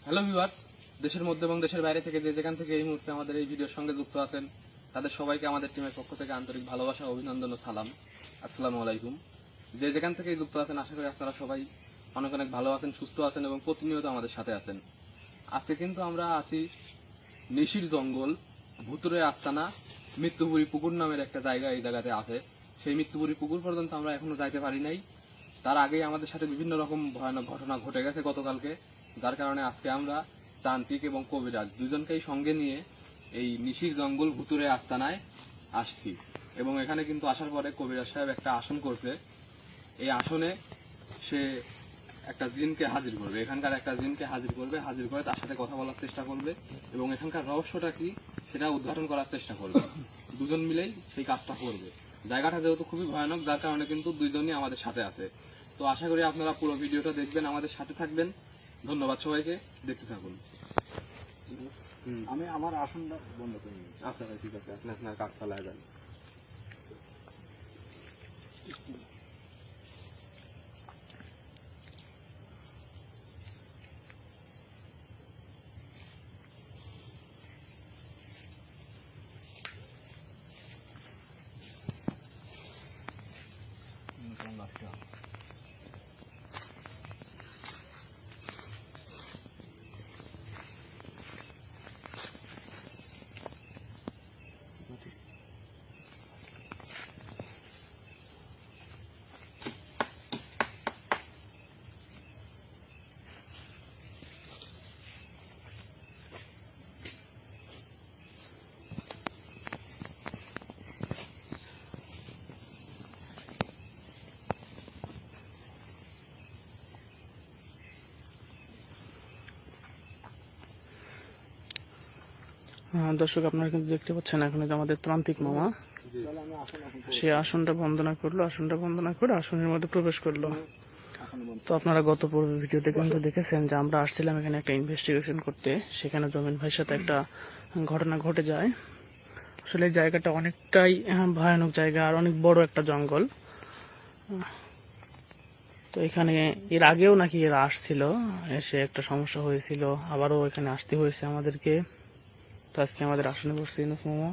Hello viewers, দেশের মধ্যে এবং দেশের বাইরে থেকে যে যেখান থেকে এই মুহূর্তে আমাদের এই ভিডিওর সঙ্গে যুক্ত আছেন তাদের সবাইকে আমাদের টিমের পক্ষ থেকে আন্তরিক ভালোবাসা, অভিনন্দন ও সালাম। আসসালামু আলাইকুম। যে যেখান থেকে যুক্ত আছেন আশা করি আপনারা সবাই অনেক অনেক ভালো আছেন, সুস্থ আছেন এবং প্রতিনিয়ত আমাদের সাথে আছেন। আজকে কিন্তু আমরা আছি নিশির জঙ্গল, ভুতুরে আস্তানা, মৃত্যুপুরী পুকুর নামের একটা জায়গা এই জায়গাতে আছে। সেই মৃত্যুপুরী পুকুর পর্যন্ত আমরা এখনো যাইতে পারি নাই। তার আগেই আমাদের সাথে বিভিন্ন রকম ভয়ানক ঘটনা ঘটে গেছে গতকালকে, যার কারণে আজকে আমরা তান্ত্রিক এবং কবিরাজ দুজনকেই সঙ্গে নিয়ে এই নিশির জঙ্গল ভুতুরে আস্তানায় আসছি। এবং এখানে কিন্তু আসার পরে কবিরাজ সাহেব একটা আসন করছে। এই আসনে সে একটা জিনকে হাজির করবে, এখানকার একটা জিনকে হাজির করবে, হাজির করে তার সাথে কথা বলার চেষ্টা করবে এবং এখানকার রহস্যটা কি সেটা উদ্ঘাটন করার চেষ্টা করবে। দুজন মিলেই সেই কাজটা করবে। জায়গাটা যেহেতু খুবই ভয়ানক, যার কারণে কিন্তু দুইজনই আমাদের সাথে আছে। তো আশা করি আপনারা পুরো ভিডিওটা দেখবেন, আমাদের সাথে থাকবেন। ধন্যবাদ সবাইকে, দেখতে থাকুন। আমি আমার আসনটা বন্ধ করে নিই। আচ্ছা ভাই, ঠিক আছে, আপনি আপনার কাজ চালায় যান। দর্শক, আপনারা কিন্তু দেখতে পাচ্ছেন এখন যে আমাদের তান্ত্রিক মামা সে আসনটা বন্দনা করলো, আসনটা বন্দনা করে আসনের মধ্যে প্রবেশ করলো। তো আপনারা গত পূর্ব ভিডিওতে কিন্তু দেখেছেন যে আমরা আসছিলাম এখানে একটা ইনভেস্টিগেশন করতে। সেখানে জমিন ভাইয়ের সাথে একটা ঘটনা ঘটে যায়। আসলে এই জায়গাটা অনেকটাই ভয়ানক জায়গা আর অনেক বড় একটা জঙ্গল। তো এখানে এর আগেও নাকি এরা আসছিল, এসে একটা সমস্যা হয়েছিল, আবারও এখানে আসতে হয়েছে আমাদেরকে। তো আজকে আমাদের আসনে বসছে ইউনুস মামা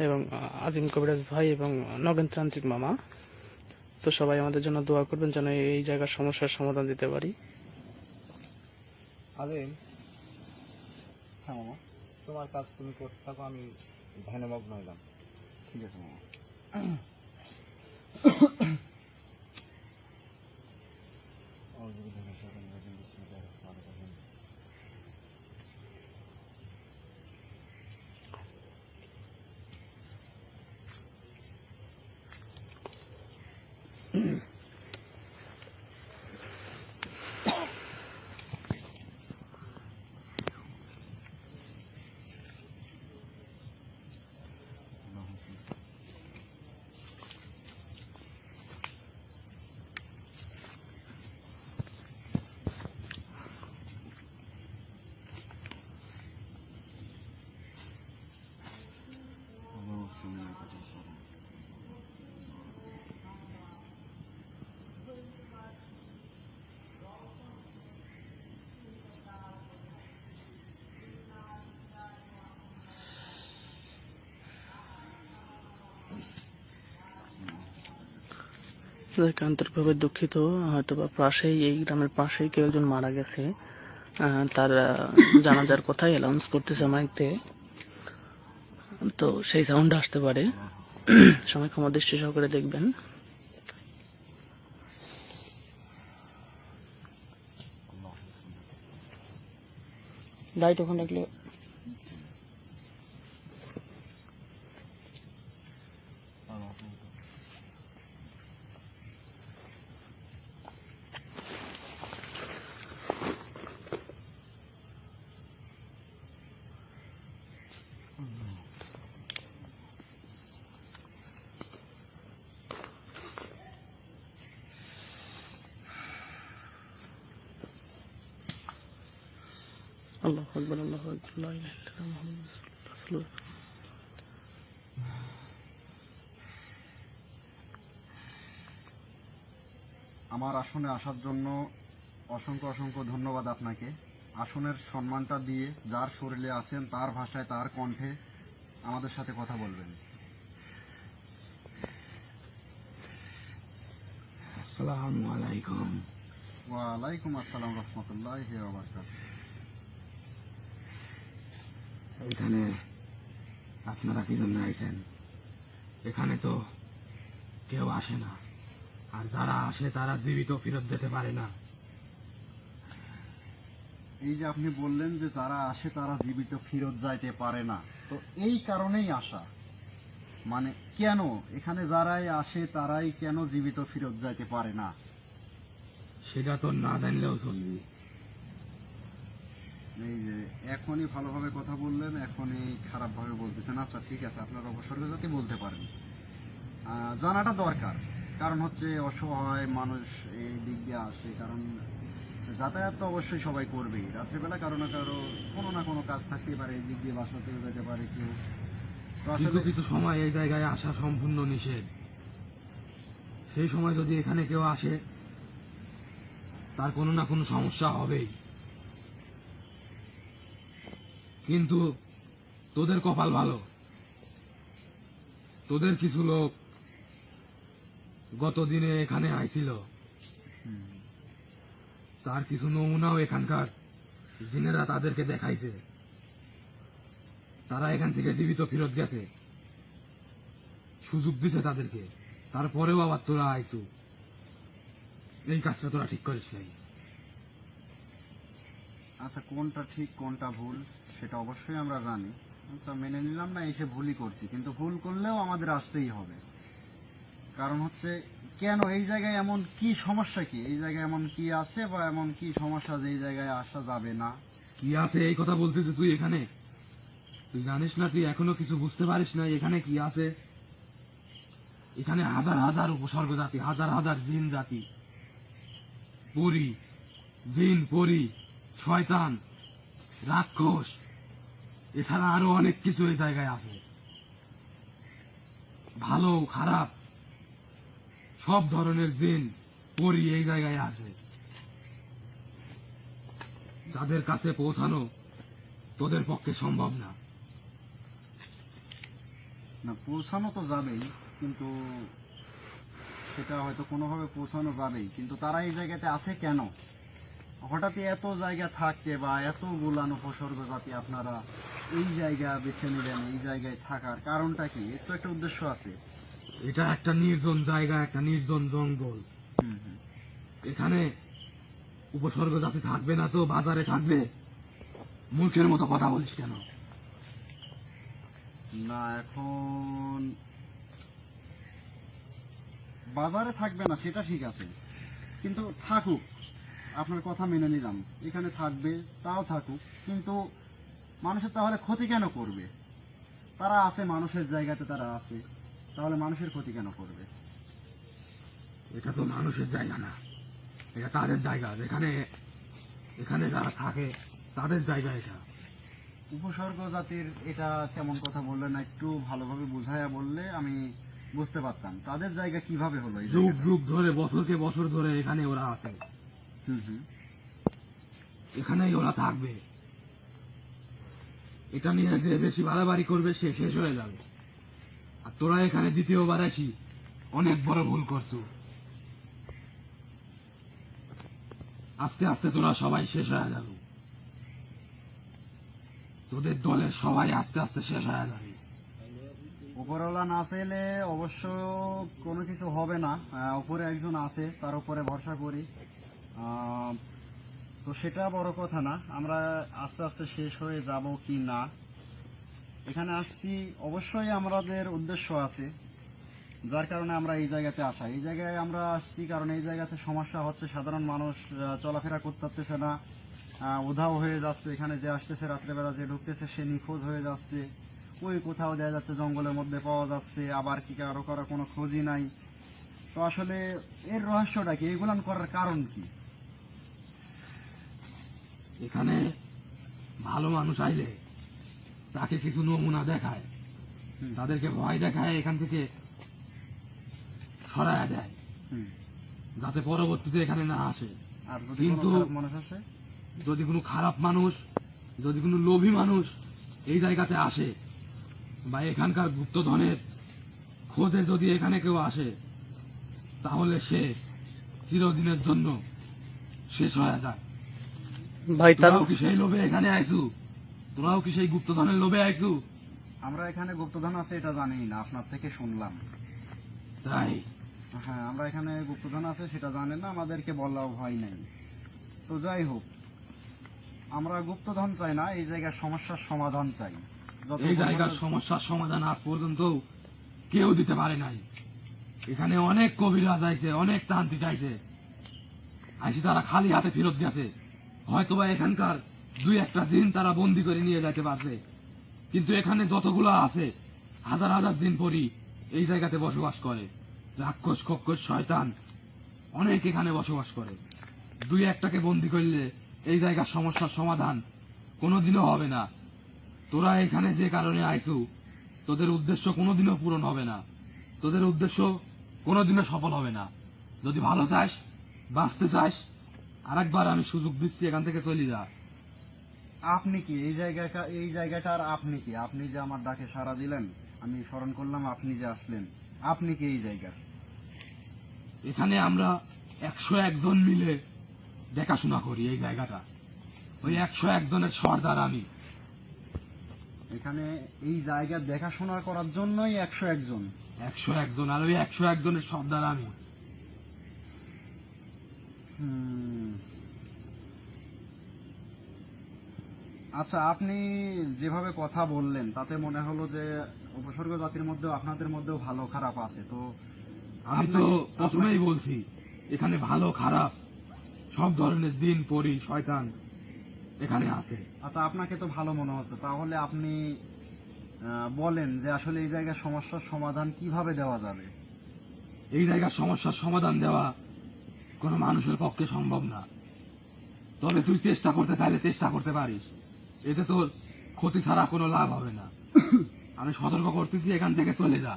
এবং আজিম কবিরাজ ভাই এবং নগেনতান্ত্রিক মামা। তো সবাই আমাদের জন্য দোয়া করবেন যেন এই জায়গার সমস্যার সমাধান দিতে পারি। আলিম, হ্যাঁ মামা, তোমার কাজ তুমি করতে থাকো, আমি ধ্যানে মগ্ন হইলাম। ঠিক আছে মামা। আন্তরিকভাবে দুঃখিত, হয়তো বা পাশেই, এই গ্রামের পাশেই কেউ একজন মারা গেছে। তার জানাজার কথাই অ্যানাউন্স করতেছে মাইকে। তো সেই সাউন্ড আসতে পারে, সবাই ক্ষমা দৃষ্টি সহকারে দেখবেন। লাইট ওখানে রাখলে আল্লাহু আকবার, আল্লাহু আকবার, লা ইলাহা ইল্লাল্লাহ মুহাম্মাদুর রাসূলুল্লাহ। আমার আসনে আসার জন্য অসংখ্য অসংখ্য ধন্যবাদ আপনাকে। আসনের সম্মানটা দিয়ে যার শরীরে আছেন তার ভাষায় তার কণ্ঠে আমাদের সাথে কথা বলবেন। আসসালামু আলাইকুম। ওয়ালাইকুম আসসালাম রহমতুল্লাহি ওয়া বারাকাতুহু। এখানে আপনারা কি জন্য আইছেন? এখানে তো কেউ আসে না, আর যারা আসে তারা জীবিত ফেরত যেতে পারে না। এই যে আপনি বললেন যে যারা আসে তারা জীবিত ফেরত যাইতে পারে না, তো এই কারণেই আসা, মানে কেন এখানে যারাই আসে তারাই কেন জীবিত ফেরত যাইতে পারে না? সেটা তো না জানলেও চলবে। এই যে এখনই ভালোভাবে কথা বললেন, এখনই খারাপভাবে বলতেছেন। আচ্ছা ঠিক আছে, আপনার অবসর যাতে বলতে পারেন, জানাটা দরকার। কারণ হচ্ছে অসহায় মানুষ এই দিক দিয়ে আসে, কারণ যাতায়াত তো অবশ্যই সবাই করবেই। রাত্রেবেলা কারো না কারো কোনো না কোনো কাজ থাকতেই পারে, এই দিক দিয়ে বাসাতেও যেতে পারে কেউ। তো কিছু আসলে কিছু সময় এই জায়গায় আসা সম্পূর্ণ নিষেধ। সেই সময় যদি এখানে কেউ আসে তার কোনো না কোনো সমস্যা হবেই। কিন্তু তোদের কপাল ভালো, তোদের কিছু লোক গত দিনে এখানে আইছিল, তার কিছু নমুনাও এখানকার জিনেরা তাদেরকে দেখাইছে। তারা এখান থেকে জীবিত ফেরত গেছে, সুযোগ দিছে তাদেরকে, তারপরেও আবার তোরা আইতু। এই কাজটা তোরা ঠিক করিস নাই। আচ্ছা কোনটা ঠিক কোনটা ভুল সেটা অবশ্যই আমরা জানি, তা মেনে নিলাম না এসে ভুলই করছি, কিন্তু ভুল করলেও আমাদের আসতেই হবে। কারণ হচ্ছে কেন এই জায়গায় এমন কি সমস্যা, কি এই জায়গায় এমন কি আছে বা এমন কি সমস্যা যে এই জায়গায় আসা যাবে না? কি আছে এই কথা বলতেছে তুই এখানে? তুই জানিস না, তুই এখনো কিছু বুঝতে পারিস না এখানে কি আছে? এখানে হাজার হাজার উপসর্গ জাতি, হাজার হাজার জিন জাতি, পরি, জিন, পরি, শয়তান, রাক্ষস, এছাড়া আরো অনেক কিছু এই জায়গায় আছে। ভালো খারাপ সব ধরনের জিন, পরি এই জায়গায় আছে। যাদের কাছে পৌঁছানো তোদের পক্ষে সম্ভব না। না পৌঁছানো তো যাবেই, কিন্তু সেটা হয়তো কোনোভাবে পৌঁছানো যাবেই, কিন্তু তারা এই জায়গাতে আছে কেন? হঠাৎই এত জায়গা থাকতে বা এত গুলান উপসর্গ জাতি আপনারা এই জায়গা বেছে নিলেন, এই জায়গায় থাকার কারণটা কি? এর তো একটা উদ্দেশ্য আছে। এটা একটা নির্জন জায়গা, একটা নির্জন জঙ্গল। এখানে উপসর্গ জাতি থাকবে না তো বাজারে থাকবে? মূর্খের মতো কথা বলিস কেন? না এখন বাজারে থাকবে না সেটা ঠিক আছে, কিন্তু থাকুক, আপনার কথা মেনে নিলাম, এখানে থাকবে, তাও থাকুক, কিন্তু মানুষের তাহলে ক্ষতি কেন করবে? তারা আছে মানুষের জায়গাতে, তারা আছে, তাহলে মানুষের ক্ষতি কেন করবে? এটা তো মানুষের জায়গা না, এটা তাদের জায়গা। যেখানে এখানে যারা থাকে তাদের জায়গা এটা। উপসর্গ জাতির এটা কেমন কথা বললেন, একটু ভালোভাবে বুঝাইয়া বললে আমি বুঝতে পারতাম। তাদের জায়গা কিভাবে হলো এই যুগ জায়গাটা? যুগ ধরে, বছরকে বছর ধরে এখানে ওরা আছে, হুম। এখানেই ওরা থাকবে। এটা নিয়ে যে বেশি বাড়াবাড়ি করবে সে শেষ হয়ে যাবে। আর তোরা এখানে দ্বিতীয়বার আসি অনেক বড় ভুল করছো। আস্তে আস্তে তোরা সবাই শেষ হয়ে যাবে, তোদের দলের সবাই আস্তে আস্তে শেষ হয়ে যাবে। উপরওয়ালা না চাইলে অবশ্য কোনো কিছু হবে না, উপরে একজন আছে, তার উপরে ভরসা করি। তো সেটা বড় কথা না, আমরা আস্তে আস্তে শেষ হয়ে যাব কি না। এখানে আসছি অবশ্যই আমাদের উদ্দেশ্য আছে, যার কারণে আমরা এই জায়গাতে আসা। এই জায়গায় আমরা আসছি কারণ এই জায়গাতে সমস্যা হচ্ছে, সাধারণ মানুষ চলাফেরা করতে পারতেছে না, উধাও হয়ে যাচ্ছে। এখানে যে আসতেছে রাত্রেবেলা, যে ঢুকতেছে সে নিখোঁজ হয়ে যাচ্ছে, ওই কোথাও দেওয়া যাচ্ছে, জঙ্গলের মধ্যে পাওয়া যাচ্ছে, আবার কি কারো করার কোনো খোঁজই নাই। তো আসলে এর রহস্যটা কি, এগুলান করার কারণ কি? এখানে ভালো মানুষ আইলে তাকে কিছু নমুনা দেখায়, তাদেরকে ভয় দেখায়, এখান থেকে সরায় দেয়, হুম। যাতে পরবর্তীতে এখানে না আসে। আর যদি কোনো কিন্তু খারাপ মানুষ আছে? যদি কোনো খারাপ মানুষ, যদি কোনো লোভী মানুষ এই জায়গাতে আসে বা এখানকার গুপ্তধনের খোঁজে যদি এখানে কেউ আসে, তাহলে সে চিরদিনের জন্য শেষ হয়ে যায়। ভাই তার তোরাও কি সেই লোভে এখানে আইছু? তোরাও কি সেই গুপ্তধনের লোভে আইছু? আমরা এখানে গুপ্তধন আছে এটা জানি না, আপনার থেকে শুনলাম। তাই হ্যাঁ, আমরা এখানে গুপ্তধন আছে সেটা জানেন না, আমাদেরকে বলাও ভয় নাই। তো যাই হোক, আমরা গুপ্তধন চাই না, এই জায়গার সমস্যার সমাধান চাই। যত এই জায়গার সমাধান- সমস্যার সমাধান আজ পর্যন্ত কেউ দিতে পারে নাই। এখানে অনেক কবিরাজ আইছে, অনেক তান্ত্রিক আইছে, আইসি তারা খালি হাতে ফেরত গেছে। হয়তোবা এখানকার দুই একটা দিন তারা বন্দি করে নিয়ে যেতে পারছে, কিন্তু এখানে যতগুলো আছে হাজার হাজার দিন পরই এই জায়গাতে বসবাস করে। রাক্ষস খক্ষস শয়তান অনেক এখানে বসবাস করে। দুই একটাকে বন্দি করলে এই জায়গার সমস্যার সমাধান কোনোদিনও হবে না। তোরা এখানে যে কারণে আইছু, তোদের উদ্দেশ্য কোনোদিনও পূরণ হবে না, তোদের উদ্দেশ্য কোনোদিনও সফল হবে না। যদি ভালো চাস, বাঁচতে চাস, আরেকবার আমি সুযোগ দিচ্ছি, এখান থেকে চলে যা। আপনি কি এই জায়গাটার আপনি কি? আপনি যে আমার ডাকে সাড়া দিলেন, আমি স্মরণ করলাম আপনি যে আসলেন, আপনি কি এই জায়গার? এখানে আমরা 101 জন মিলে দেখাশোনা করি এই জায়গাটা। ওই 101 জনের সর্দার আমি। এখানে এই জায়গা দেখাশোনা করার জন্যই 101 জন। 101 জন, আর ওই 101 জনের সর্দার আমি। হুম। আচ্ছা, আপনি যেভাবে কথা বললেন তাতে মনে হলো যে উপসর্গ জাতির মধ্যেও আপনাদের মধ্যেও ভালো খারাপ আছে। তো আমি তো প্রথমেই বলছি, এখানে ভালো খারাপ সব ধরনের দিন পরি শয়তান এখানে আছে। আচ্ছা, আপনাকে তো ভালো মনে হচ্ছে, তাহলে আপনি বলেন যে আসলে এই জায়গার সমস্যার সমাধান কিভাবে দেওয়া যাবে? এই জায়গার সমস্যার সমাধান দেওয়া কোনো মানুষের পক্ষে সম্ভব না, তবে তুই চেষ্টা করতে চাইলে চেষ্টা করতে পারিস। এতে তোর ক্ষতি ছাড়া কোনো লাভ হবে না। আমি সতর্ক করতেছি, এখান থেকে চলে যা,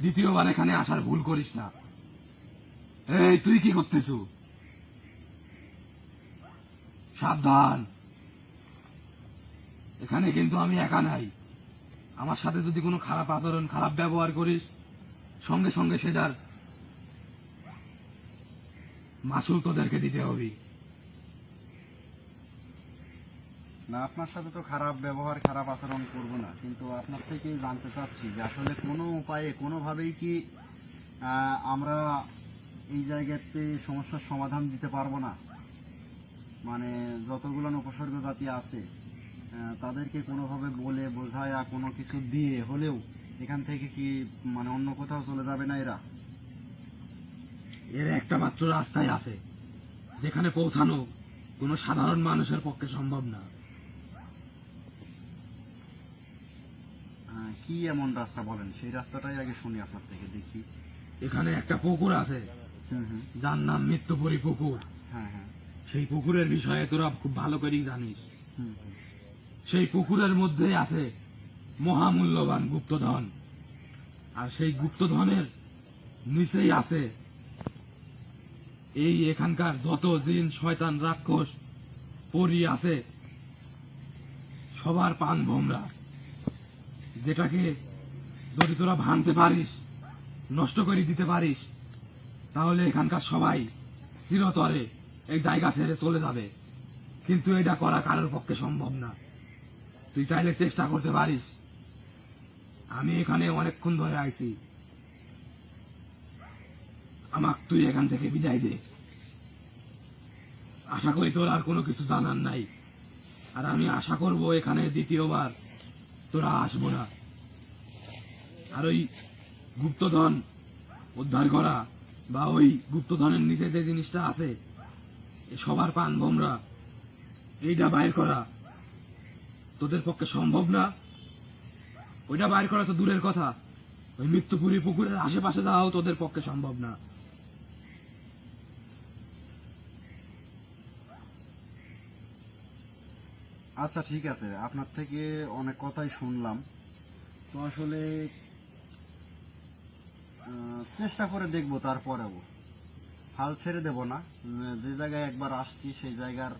দ্বিতীয়বার এখানে আসার ভুল করিস না। এই তুই কি করতেছ? সাবধান, এখানে কিন্তু আমি একা নাই। আমার সাথে যদি কোনো খারাপ আচরণ, খারাপ ব্যবহার করিস, সঙ্গে সঙ্গে সেটার মাসুল তোদেরকে দিতে হবে। না, আপনার সাথে তো খারাপ ব্যবহার, খারাপ আচরণ করব না, কিন্তু আপনার থেকেই জানতে চাচ্ছি যে আসলে কোনো উপায়ে কোনোভাবেই কি আমরা এই জায়গাতে সমস্যার সমাধান দিতে পারবো না? মানে যতগুলো উপসর্গ জাতি আছে তাদেরকে কোনোভাবে বলে বোঝায়া কোনো কিছু দিয়ে হলেও এখান থেকে কি মানে অন্য কোথাও চলে যাবে না এরা? এর একটা মাত্র রাস্তাই আছে, যেখানে পৌঁছানো কোনো সাধারণ মানুষের পক্ষে সম্ভব না। কি এমন রাস্তা বলেন, সেই রাস্তাটাই আগে শুনি আপনার থেকে, দেখি। এখানে একটা পুকুর আছে, হুম হুম, যার নাম মৃত্যুপুরী পুকুর। হ্যাঁ হ্যাঁ, সেই পুকুরের বিষয়ে তোরা খুব ভালো করেই জানিস। হুম হুম। সেই পুকুরের মধ্যে আছে মহামূল্যবান গুপ্তধন, আর সেই গুপ্তধনের নিচেই আছে এই এখানকার যত জিন শয়তান রাক্ষস পরি আছে, সবার পান ভোমরা, যেটাকে যদি তোরা ভাঙতে পারিস, নষ্ট করে দিতে পারিস, তাহলে এখানকার সবাই চিরতরে এই জায়গা ছেড়ে চলে যাবে। কিন্তু এটা করা কারোর পক্ষে সম্ভব না। তুই চাইলে চেষ্টা করতে পারিস। আমি এখানে অনেকক্ষণ ধরে আইছি, আমাকে তুই এখান থেকে বিদায় দে। আশা করি তোর আর কোনো কিছু জানার নাই, আর আমি আশা করব এখানে দ্বিতীয়বার তোরা আসবো না। আর ওই গুপ্তধন উদ্ধার করা বা ওই গুপ্তধনের নিচে যে জিনিসটা আছে, সবার পান ভোমরা, এইটা বাইর করা তোদের পক্ষে সম্ভব না। ওইটা বাইর করা তো দূরের কথা, ওই মৃত্যুপুরী পুকুরের আশেপাশে যাওয়াও তোদের পক্ষে সম্ভব না। আচ্ছা ঠিক আছে, আপনার থেকে অনেক কথাই শুনলাম। তো আসলে চেষ্টা করে দেখবো, তারপরেও হাল ছেড়ে দেব না। যে জায়গায় একবার আসছি সেই জায়গার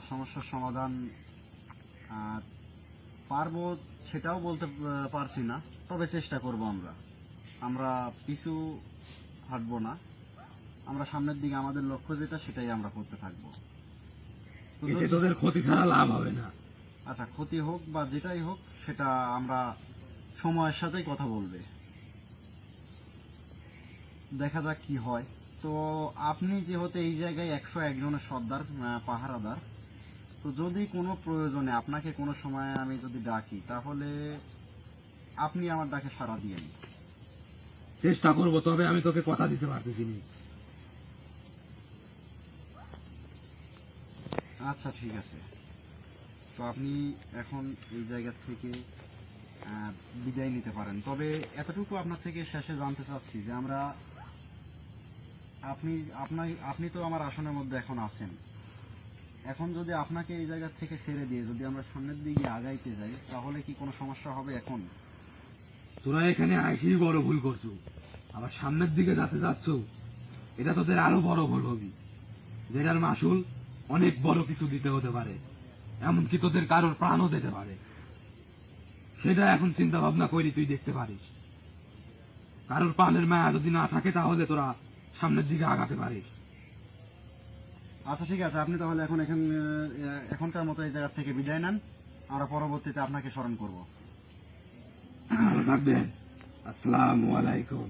সমস্যার সমাধান পারবো সেটাও বলতে পারছি না, তবে চেষ্টা করব। আমরা পিছু হাঁটবো না, আমরা সামনের দিকে আমাদের লক্ষ্য যেটা সেটাই আমরা করতে থাকবো। তো এতে তোদের ক্ষতি ছাড়া লাভ হবে না। আচ্ছা, ক্ষতি হোক বা যেটাই হোক সেটা আমরা সময়ের সাথেই কথা বলবে, দেখা যাক কি হয়। তো আপনি যেহেতু এই জায়গায় 101 জনের সর্দার, পাহারাদার, তো যদি কোনো প্রয়োজনে আপনাকে কোনো সময় আমি যদি ডাকি, তাহলে আপনি আমার ডাকে সাড়া দিয়েন। চেষ্টা করবো, তবে আমি তোকে কথা দিতে পারতেছি না। আচ্ছা ঠিক আছে, তো আপনি এখন এই জায়গা থেকে বিদায় নিতে পারেন। তবে এতটুকু আপনার থেকে শেষে জানতে চাচ্ছি যে আপনি তো আমার আসনের মধ্যে এখন আছেন, এখন যদি আপনাকে এই জায়গা থেকে ছেড়ে দিয়ে যদি আমরা সামনের দিকে আগাইতে যাই, তাহলে কি কোনো সমস্যা হবে? এখন তোরা এখানে আইসিই বড় ভুল করছো, আবার সামনের দিকে যাতে যাচ্ছ, এটা তোদের আরো বড় ভুল হবে, যেটার মাসুল অনেক বড় কিছু দিতে হতে পারে, এমনকি তোদের কারোর প্রাণও দিতে পারে। সেটা এখন চিন্তা ভাবনা করি, তুই দেখতে পারিস। কারোর প্রাণের মায়া যদি না থাকে তাহলে তোরা সামনের দিকে আগাতে পারিস। আচ্ছা ঠিক আছে, আপনি তাহলে এখনকার মতো এই জায়গা থেকে বিদায় নেন, আমরা পরবর্তীতে আপনাকে স্মরণ করব। ভালো থাকবেন। আসসালামু আলাইকুম।